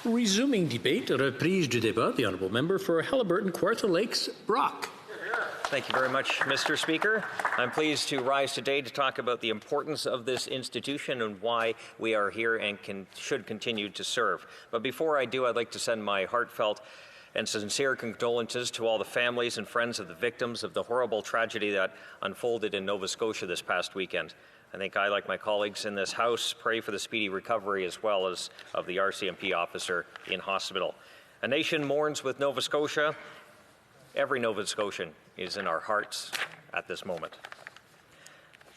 Resuming debate, reprise du débat, the honourable member for Haliburton-Kawartha Lakes, Brock. Thank you very much, Mr. Speaker. I'm pleased to rise today to talk about the importance of this institution and why we are here and should continue to serve. But before I do, I'd like to send my heartfelt and sincere condolences to all the families and friends of the victims of the horrible tragedy that unfolded in Nova Scotia this past weekend. I think I, like my colleagues in this House, pray for the speedy recovery as well as of the RCMP officer in hospital. A nation mourns with Nova Scotia. Every Nova Scotian is in our hearts at this moment.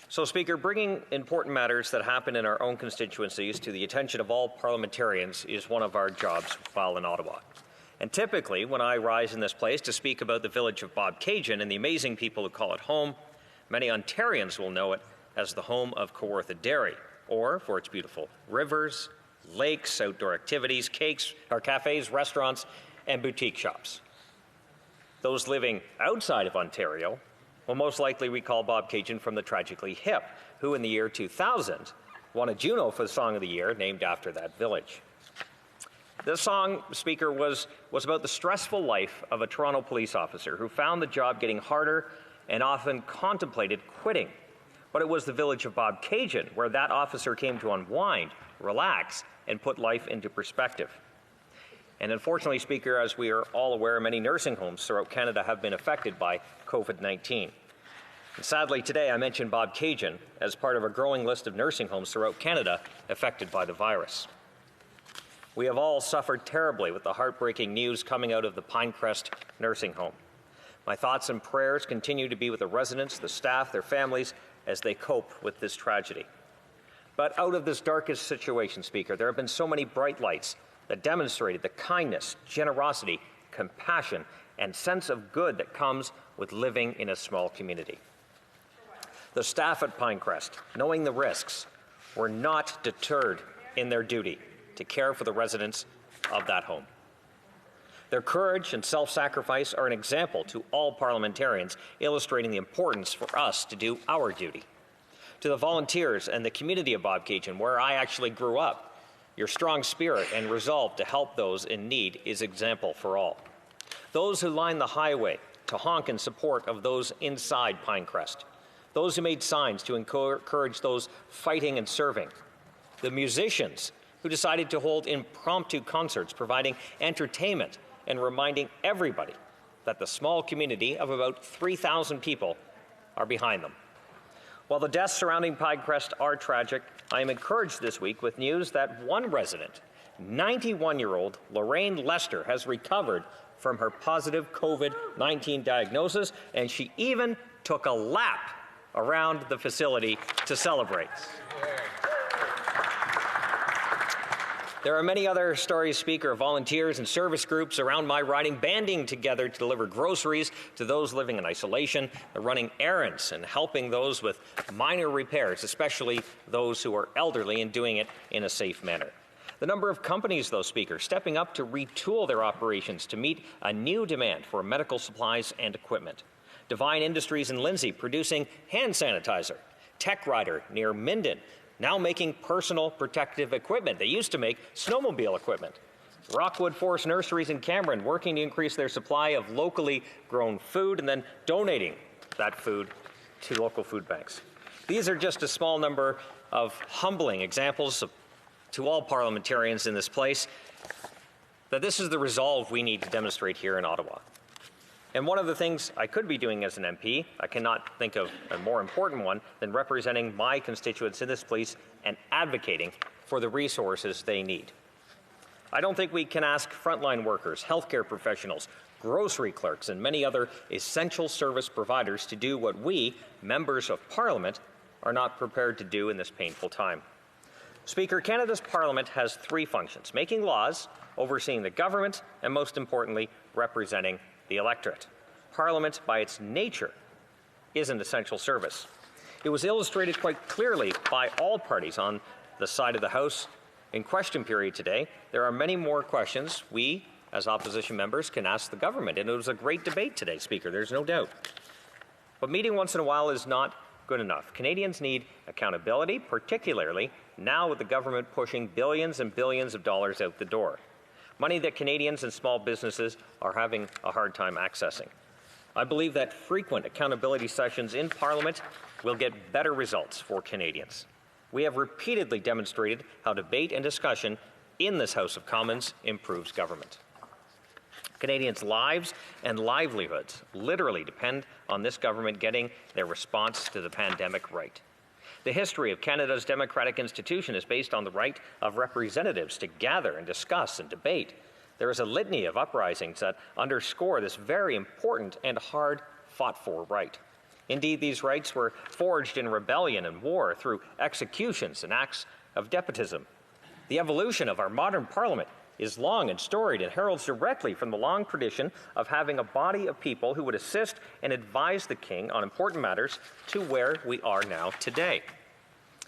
So, Speaker, bringing important matters that happen in our own constituencies to the attention of all parliamentarians is one of our jobs while in Ottawa. And typically, when I rise in this place to speak about the village of Bobcaygeon and the amazing people who call it home, many Ontarians will know it as the home of Kawartha Dairy, or for its beautiful rivers, lakes, outdoor activities, cafes, restaurants, and boutique shops. Those living outside of Ontario will most likely recall Bobcaygeon from the Tragically Hip, who in the year 2000 won a Juno for the Song of the Year named after that village. This song, Speaker, was about the stressful life of a Toronto police officer who found the job getting harder and often contemplated quitting. But it was the village of Bobcaygeon where that officer came to unwind, relax, and put life into perspective. And unfortunately, Speaker, as we are all aware, many nursing homes throughout Canada have been affected by COVID-19. And sadly, today I mentioned Bobcaygeon as part of a growing list of nursing homes throughout Canada affected by the virus. We have all suffered terribly with the heartbreaking news coming out of the Pinecrest Nursing Home. My thoughts and prayers continue to be with the residents, the staff, their families, as they cope with this tragedy. But out of this darkest situation, Speaker, there have been so many bright lights that demonstrated the kindness, generosity, compassion, and sense of good that comes with living in a small community. The staff at Pinecrest, knowing the risks, were not deterred in their duty to care for the residents of that home. Their courage and self-sacrifice are an example to all parliamentarians, illustrating the importance for us to do our duty. To the volunteers and the community of Bobcaygeon, where I actually grew up, your strong spirit and resolve to help those in need is example for all. Those who line the highway to honk in support of those inside Pinecrest. Those who made signs to encourage those fighting and serving. The musicians who decided to hold impromptu concerts, providing entertainment and reminding everybody that the small community of about 3,000 people are behind them. While the deaths surrounding Pinecrest are tragic, I am encouraged this week with news that one resident, 91-year-old Lorraine Lester, has recovered from her positive COVID-19 diagnosis, and she even took a lap around the facility to celebrate. There are many other stories, Speaker, of volunteers and service groups around my riding banding together to deliver groceries to those living in isolation, running errands and helping those with minor repairs, especially those who are elderly, and doing it in a safe manner. The number of companies, though, Speaker, stepping up to retool their operations to meet a new demand for medical supplies and equipment. Divine Industries in Lindsay producing hand sanitizer. Tech Rider near Minden now making personal protective equipment. They used to make snowmobile equipment. Rockwood Forest Nurseries in Cameron working to increase their supply of locally grown food and then donating that food to local food banks. These are just a small number of humbling examples to all parliamentarians in this place that this is the resolve we need to demonstrate here in Ottawa. And one of the things I could be doing as an MP, I cannot think of a more important one than representing my constituents in this place and advocating for the resources they need. I don't think we can ask frontline workers, healthcare professionals, grocery clerks, and many other essential service providers to do what we, members of Parliament, are not prepared to do in this painful time. Speaker, Canada's Parliament has three functions: making laws, overseeing the government, and most importantly, representing the electorate. Parliament, by its nature, is an essential service. It was illustrated quite clearly by all parties on the side of the House in question period today. There are many more questions we, as opposition members, can ask the government, and it was a great debate today, Speaker, there's no doubt. But meeting once in a while is not good enough. Canadians need accountability, particularly now with the government pushing billions and billions of dollars out the door. money that Canadians and small businesses are having a hard time accessing. I believe that frequent accountability sessions in Parliament will get better results for Canadians. We have repeatedly demonstrated how debate and discussion in this House of Commons improves government. Canadians' lives and livelihoods literally depend on this government getting their response to the pandemic right. The history of Canada's democratic institution is based on the right of representatives to gather and discuss and debate. There is a litany of uprisings that underscore this very important and hard-fought-for right. Indeed, these rights were forged in rebellion and war through executions and acts of despotism. The evolution of our modern Parliament is long and storied and heralds directly from the long tradition of having a body of people who would assist and advise the King on important matters to where we are now today.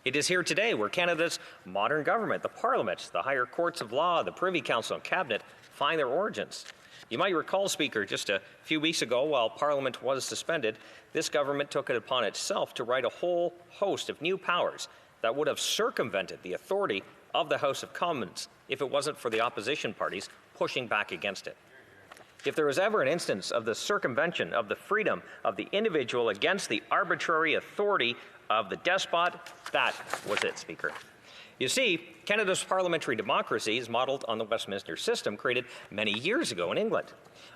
It is here today where Canada's modern government, the Parliament, the higher courts of law, the Privy Council and Cabinet find their origins. You might recall, Speaker, just a few weeks ago while Parliament was suspended, this government took it upon itself to write a whole host of new powers that would have circumvented the authority of the House of Commons if it wasn't for the opposition parties pushing back against it. If there was ever an instance of the circumvention of the freedom of the individual against the arbitrary authority of the despot, that was it, Speaker. You see, Canada's parliamentary democracy is modelled on the Westminster system created many years ago in England.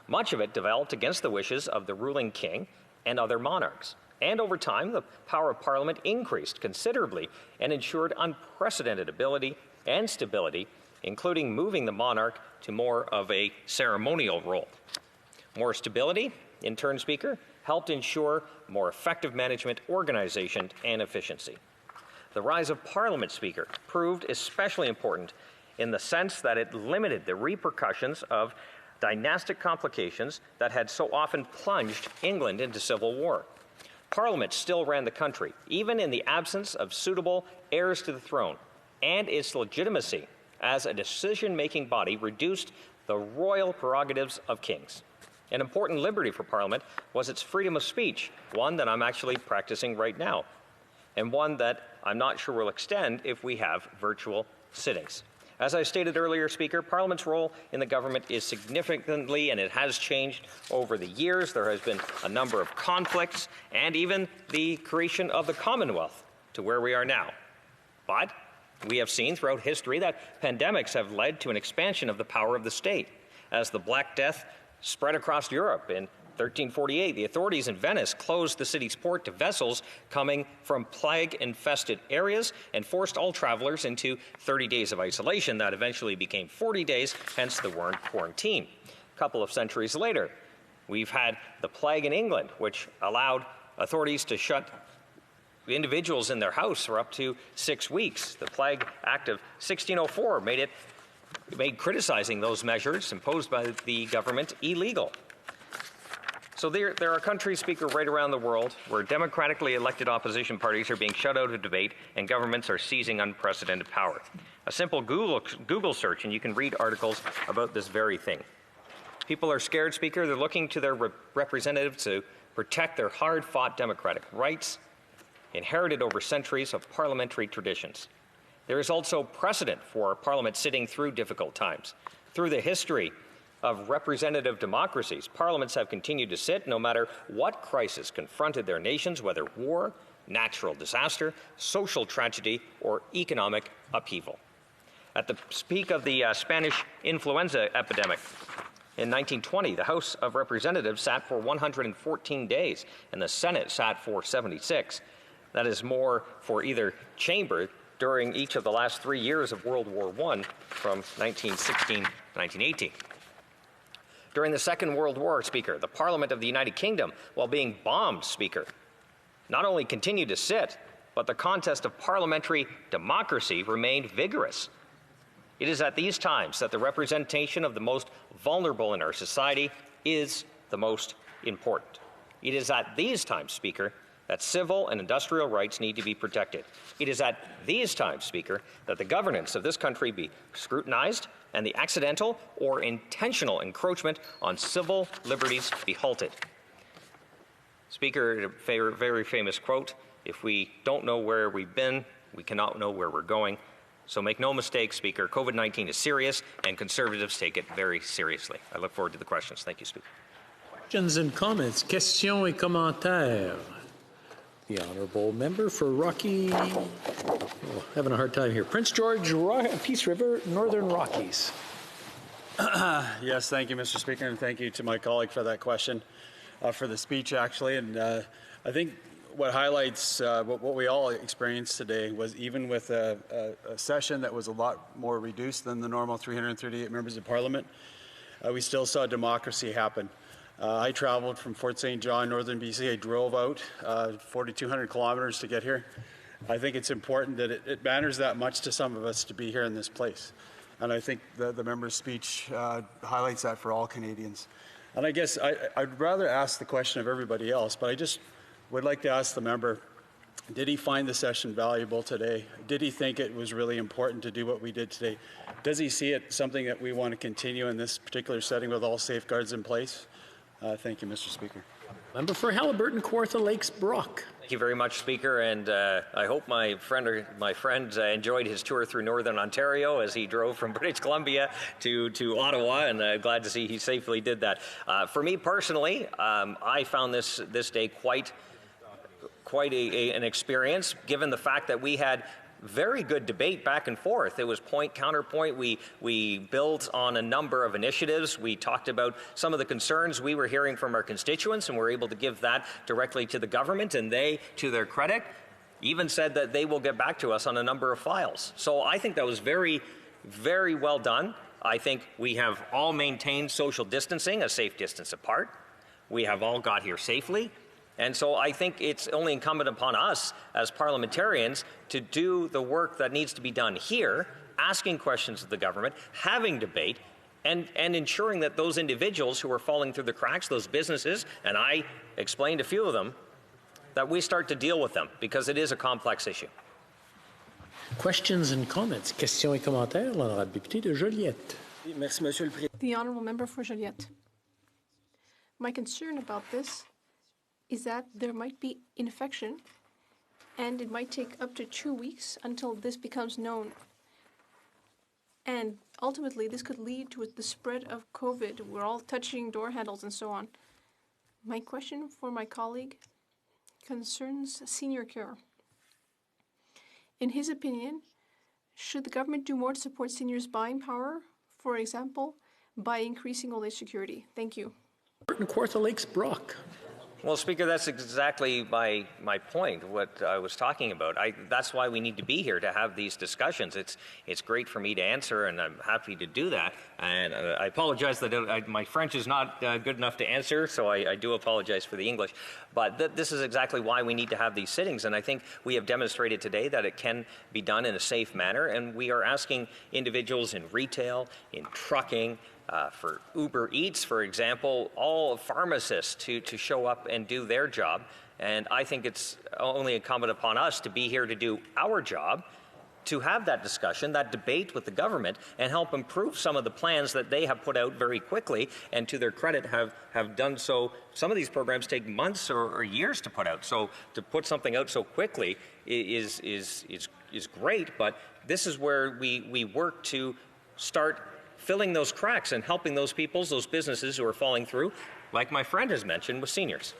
Much of it developed against the wishes of the ruling king and other monarchs. And over time, the power of Parliament increased considerably and ensured unprecedented ability and stability, including moving the monarch to more of a ceremonial role. More stability, in turn, Speaker, helped ensure more effective management, organization, and efficiency. The rise of Parliament, Speaker, proved especially important in the sense that it limited the repercussions of dynastic complications that had so often plunged England into civil war. Parliament still ran the country, even in the absence of suitable heirs to the throne, and its legitimacy as a decision-making body reduced the royal prerogatives of kings. An important liberty for Parliament was its freedom of speech, one that I'm actually practicing right now, and one that I'm not sure will extend if we have virtual sittings. As I stated earlier, Speaker, Parliament's role in the government is significantly, and it has changed over the years. There has been a number of conflicts and even the creation of the Commonwealth to where we are now. But we have seen throughout history that pandemics have led to an expansion of the power of the state. As the Black Death spread across Europe in 1348, the authorities in Venice closed the city's port to vessels coming from plague-infested areas and forced all travelers into 30 days of isolation. That eventually became 40 days, hence the word quarantine. A couple of centuries later, we've had the plague in England, which allowed authorities to shut individuals in their house for up to 6 weeks. The Plague Act of 1604 made criticizing those measures imposed by the government illegal. So there are countries, Speaker, right around the world where democratically elected opposition parties are being shut out of debate and governments are seizing unprecedented power. A simple Google search and you can read articles about this very thing. People are scared, Speaker. They're looking to their representatives to protect their hard-fought democratic rights, inherited over centuries of parliamentary traditions. There is also precedent for Parliament sitting through difficult times. Through the history of representative democracies, parliaments have continued to sit no matter what crisis confronted their nations, whether war, natural disaster, social tragedy, or economic upheaval. At the peak of the Spanish influenza epidemic in 1920, the House of Representatives sat for 114 days, and the Senate sat for 76. That is more for either chamber during each of the last 3 years of World War I from 1916 to 1918. During the Second World War, Speaker, the Parliament of the United Kingdom, while being bombed, Speaker, not only continued to sit, but the contest of parliamentary democracy remained vigorous. It is at these times that the representation of the most vulnerable in our society is the most important. It is at these times, Speaker, that civil and industrial rights need to be protected. It is at these times, Speaker, that the governance of this country be scrutinized and the accidental or intentional encroachment on civil liberties be halted. Speaker, a very famous quote, if we don't know where we've been, we cannot know where we're going. So make no mistake, Speaker, COVID-19 is serious, and Conservatives take it very seriously. I look forward to the questions. Thank you, Speaker. Questions and comments. Questions et commentaires. The honourable member for Rocky. Oh, having a hard time here. Prince George, Peace River, Northern Rockies. Yes, thank you, Mr. Speaker, and thank you to my colleague for that question, for the speech, actually. And I think what highlights what we all experienced today was even with a session that was a lot more reduced than the normal 338 members of Parliament, we still saw democracy happen. I traveled from Fort St. John, Northern BC. I drove out 4,200 kilometers to get here. I think it's important that it matters that much to some of us to be here in this place. And I think the member's speech highlights that for all Canadians. And I guess I'd rather ask the question of everybody else, but I just would like to ask the member, did he find the session valuable today? Did he think it was really important to do what we did today? Does he see it something that we want to continue in this particular setting with all safeguards in place? Thank you, Mr. Speaker. Member for Haliburton-Kawartha Lakes Brock. Thank you very much, Speaker, and I hope my friend enjoyed his tour through Northern Ontario as he drove from British Columbia to Ottawa, and glad to see he safely did that. For me personally, I found this day quite an experience, given the fact that we had very good debate back and forth. It was point counterpoint. We built on a number of initiatives. We talked about some of the concerns we were hearing from our constituents, and we're able to give that directly to the government, and they, to their credit, even said that they will get back to us on a number of files. So I think that was very, very well done. I think we have all maintained social distancing, a safe distance apart. We have all got here safely. And so I think it's only incumbent upon us as parliamentarians to do the work that needs to be done here, asking questions of the government, having debate, and ensuring that those individuals who are falling through the cracks, those businesses, and I explained a few of them, that we start to deal with them, because it is a complex issue. Questions and comments. Questions et commentaires. L'honorable député de Joliette. Merci, Monsieur le Président. The honourable member for Joliette. My concern about this is that there might be infection, and it might take up to 2 weeks until this becomes known. And ultimately, this could lead to the spread of COVID. We're all touching door handles and so on. My question for my colleague concerns senior care. In his opinion, should the government do more to support seniors' buying power, for example, by increasing old age security? Thank you. Kawartha Lakes Brock. Well, Speaker, that's exactly my point, what I was talking about. That's why we need to be here, to have these discussions. It's great for me to answer, and I'm happy to do that. And I apologize that my French is not good enough to answer, so I do apologize for the English. But this is exactly why we need to have these sittings, and I think we have demonstrated today that it can be done in a safe manner, and we are asking individuals in retail, in trucking, for Uber Eats, for example, all pharmacists to show up and do their job. And I think it's only incumbent upon us to be here to do our job, to have that discussion, that debate with the government, and help improve some of the plans that they have put out very quickly, and to their credit have done so. Some of these programs take months or years to put out. So to put something out so quickly is great, but this is where we work to start filling those cracks and helping those those businesses who are falling through, like my friend has mentioned, with seniors.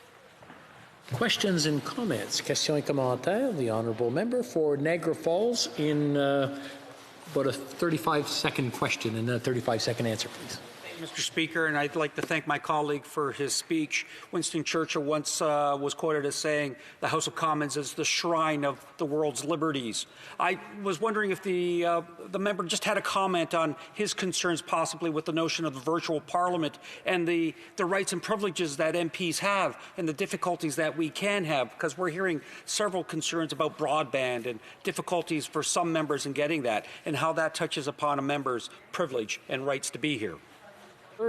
Questions and comments. Questions et commentaires. The honourable member for Niagara Falls in about a 35-second question and a 35-second answer, please. Mr. Speaker, and I'd like to thank my colleague for his speech. Winston Churchill once was quoted as saying, "The House of Commons is the shrine of the world's liberties." I was wondering if the member just had a comment on his concerns possibly with the notion of the virtual parliament and the rights and privileges that MPs have and the difficulties that we can have, because we're hearing several concerns about broadband and difficulties for some members in getting that, and how that touches upon a member's privilege and rights to be here.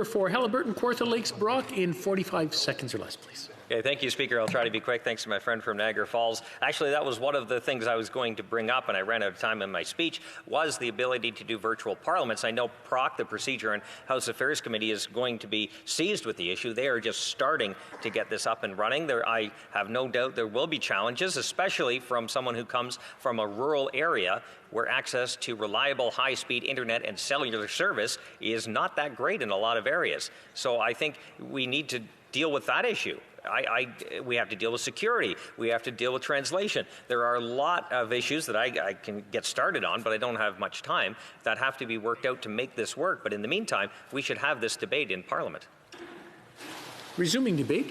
For Haliburton-Kawartha Lakes Brock in 45 seconds or less, please. Okay, thank you, Speaker. I'll try to be quick. Thanks to my friend from Niagara Falls. Actually, that was one of the things I was going to bring up, and I ran out of time in my speech, was the ability to do virtual parliaments. I know PROC, the Procedure and House Affairs Committee, is going to be seized with the issue. They are just starting to get this up and running. I have no doubt there will be challenges, especially from someone who comes from a rural area where access to reliable high-speed internet and cellular service is not that great in a lot of areas. So I think we need to deal with that issue. We have to deal with security. We have to deal with translation. There are a lot of issues that I can get started on, but I don't have much time, that have to be worked out to make this work. But in the meantime, we should have this debate in Parliament. Resuming debate.